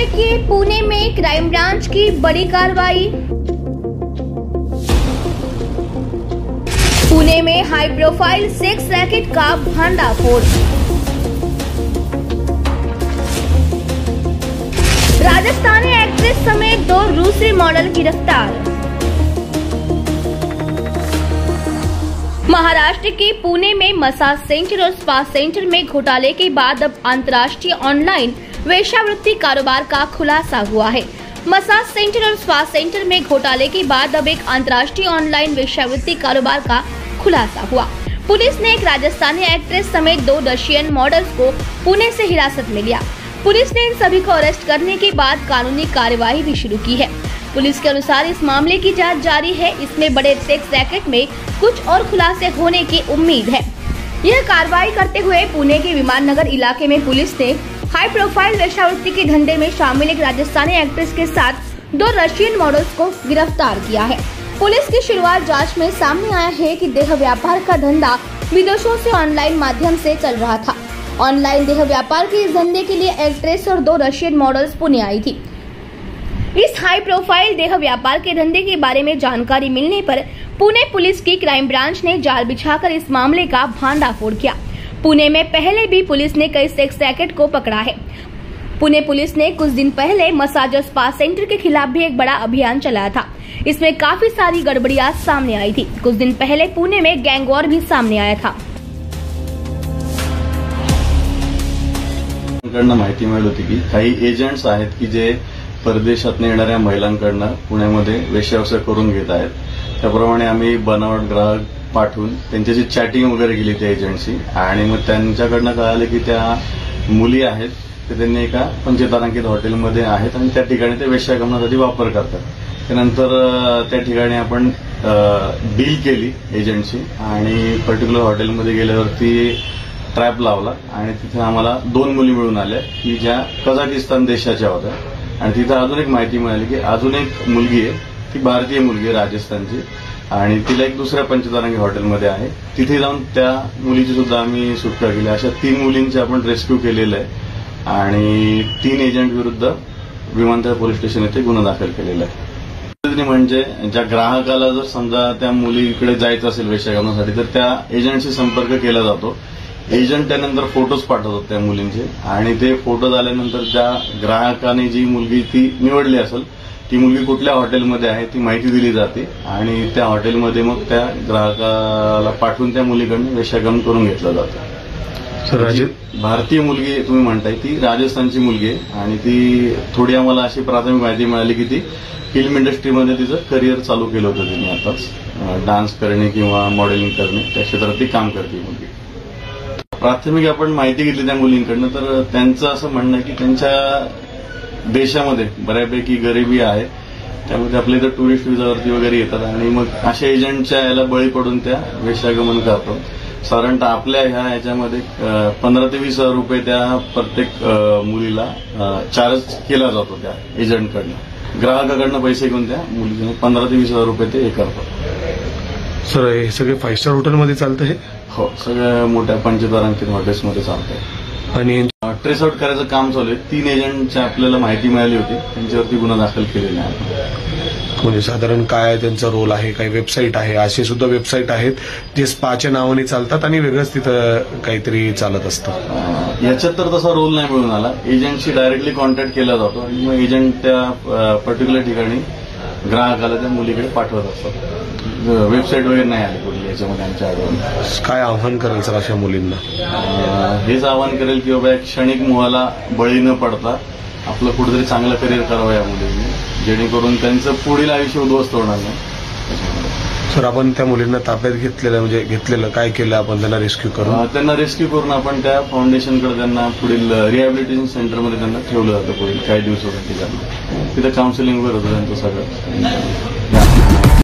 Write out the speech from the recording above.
महाराष्ट्र के पुणे में crime branch की बड़ी कार्रवाई। पुणे में हाई प्रोफाइल सेक्स रैकेट का भंडाफोड़। राजस्थानी एक्ट्रेस समेत 2 रूसी मॉडल गिरफ्तार। महाराष्ट्र के पुणे में मसाज सेंटर और स्पा सेंटर में घोटाले के बाद अब अंतर्राष्ट्रीय ऑनलाइन वेश्यावृत्ति कारोबार का खुलासा हुआ है। मसाज सेंटर और स्पा सेंटर में घोटाले के बाद अब एक अंतर्राष्ट्रीय ऑनलाइन वेश्यावृत्ति कारोबार का खुलासा हुआ। पुलिस ने एक राजस्थानी एक्ट्रेस समेत 2 रशियन मॉडल्स को पुणे से हिरासत में लिया। पुलिस ने इन सभी को अरेस्ट करने के बाद कानूनी कार्यवाही भी शुरू की है। पुलिस के अनुसार इस मामले की जांच जारी है। इसमें बड़े सेक्स रैकेट में कुछ और खुलासे होने की उम्मीद है। यह कार्रवाई करते हुए पुणे के विमान नगर इलाके में पुलिस ने हाई प्रोफाइल वेश्यावृत्ति के धंधे में शामिल एक राजस्थानी एक्ट्रेस के साथ 2 रशियन मॉडल्स को गिरफ्तार किया है। पुलिस की शुरुआत जांच में सामने आया है कि देह व्यापार का धंधा विदेशों से ऑनलाइन माध्यम से चल रहा था। ऑनलाइन देह व्यापार के इस धंधे के लिए एक्ट्रेस और 2 रशियन मॉडल्स पुणे आई थी। इस हाई प्रोफाइल देह व्यापार के धंधे के बारे में जानकारी मिलने पर पुणे पुलिस की क्राइम ब्रांच ने जाल बिछाकर इस मामले का भंडाफोड़ किया। पुणे में पहले भी पुलिस ने कई सेक्स रैकेट को पकड़ा है। पुणे पुलिस ने कुछ दिन पहले मसाज और स्पा सेंटर के खिलाफ भी एक बड़ा अभियान चलाया था। इसमें काफी सारी गड़बड़ियां सामने आई थी। कुछ दिन पहले पुणे में गैंग वॉर भी सामने आया था। माहिती मिळाली होती की काही एजंट्स आहेत की जे परदेशातून येणाऱ्या महिलांकडनं पुण्यामध्ये वेश्याव्यवसाय करून घेत आहेत। त्याप्रमाणे आम्ही बनावट ग्राहक पाठवून त्यांच्याशी चॅटिंग वगैरे केली त्या एजंटशी आणि मग त्यांच्याकडनं कळालं की त्या मुली आहेत ते त्यांनी एका पंचतारांकित हॉटेलमध्ये आहेत आणि त्या ठिकाणी ते वेश्यागमनासाठी वापर करतात। त्यानंतर त्या ठिकाणी आपण डील केली एजंटशी आणि पर्टिक्युलर हॉटेलमध्ये गेल्यावरती ट्रॅप लावला आणि तिथे आम्हाला 2 मुली मिळून आल्या की ज्या कझाकिस्तान देशाच्या होत्या आणि तिथे अजून एक माहिती मिळाली की अजून एक मुलगी आहे ती भारतीय मुलगी आहे राजस्थानची आणि तिला एक दुसऱ्या पंचतारांकित हॉटेलमध्ये आहे। तिथे जाऊन त्या मुलीची सुद्धा आम्ही सुटका केली। अशा 3 मुलींचे आपण रेस्क्यू केलेलं आहे आणि 3 एजंट विरुद्ध विमानतळ पोलीस स्टेशन येथे गुन्हा दाखल केलेला आहे। म्हणजे ज्या ग्राहकाला जर समजा त्या मुलीकडे जायचं असेल वेश्यागमनासाठी तर त्या एजंटशी संपर्क केला जातो। एजंट त्यानंतर फोटोज पाठवतात त्या मुलींचे आणि ते फोटो झाल्यानंतर ज्या ग्राहकाने जी मुलगी ती निवडली असेल ती मुलगी कुठल्या हॉटेलमध्ये आहे ती माहिती दिली जाते आणि त्या हॉटेलमध्ये मग त्या ग्राहकाला पाठवून त्या मुलीकडून वेश्यागमन करून घेतलं जातं। भारतीय मुलगी तुम्ही म्हणताय ती राजस्थानची मुलगी आहे आणि ती थोडी आम्हाला अशी प्राथमिक माहिती मिळाली की ती फिल्म इंडस्ट्रीमध्ये तिचं करिअर चालू केलं होतं तिने आताच डान्स करणे किंवा मॉडेलिंग करणे त्या क्षेत्रात ती काम करते मुलगी। प्राथमिक आपण माहिती घेतली त्या मुलींकडनं तर त्यांचं असं म्हणणं आहे की त्यांच्या देशामध्ये बऱ्यापैकी गरिबी आहे त्यामुळे आपल्या इथं टुरिस्ट व्हिसावरती वगैरे येतात आणि मग अशा एजंटच्या याला बळी पडून त्या वेश्यागमन करतात। साधारणतः आपल्या ह्याच्यामध्ये 15 ते 20 हजार रुपये त्या प्रत्येक मुलीला चार्ज केला जातो त्या एजंटकडनं। ग्राहकाकडनं पैसे घेऊन त्या मुलीकडनं 15 ते 20 हजार रुपये ते हे करतात। सर हे सगळे 5 स्टार हॉटेलमध्ये चालतं हे? हो, सगळ्या मोठ्या पंचतारांकित हॉटेल्समध्ये चालतंय आणि ट्रेस आउट करायचं काम चालू आहे। 3 एजंटच्या आपल्याला माहिती मिळाली होती त्यांच्यावरती गुन्हा दाखल केलेला आहे। म्हणजे साधारण काय त्यांचा रोल आहे, काही वेबसाईट आहे, असे सुद्धा वेबसाईट आहेत जे स्पाच्या नावाने चालतात आणि वेगळंच तिथं काहीतरी चालत असतं। याच्यात तर तसा रोल नाही मिळून आला। एजंटशी डायरेक्टली कॉन्टॅक्ट केला जातो आणि मग एजंट त्या पर्टिक्युलर ठिकाणी ग्राहकाला त्या मुलीकडे पाठवत असतात। वेबसाईट वगैरे नाही आली कुठली याच्यामध्ये आमच्या आढळून। काय आव्हान करेल सर अशा मुलींना? हेच आव्हान करेल की बाबा एक क्षणिक मोहाला बळी न पडता आपलं कुठेतरी चांगलं करिअर करावं या मुलींनी जेणेकरून त्यांचं पुढील आयुष्य उद्ध्वस्त होणार नाही। सर आपण त्या मुलींना ताब्यात घेतलेलं काय केलं आपण त्यांना रेस्क्यू करून? त्यांना रेस्क्यू करून आपण त्या फाउंडेशनकडे त्यांना पुढील रिहॅबिलिटेशन सेंटरमध्ये त्यांना ठेवलं जातं पुढील काही दिवसासाठी। तिथं काउन्सिलिंग वगैरे होतं त्यांचं सगळं।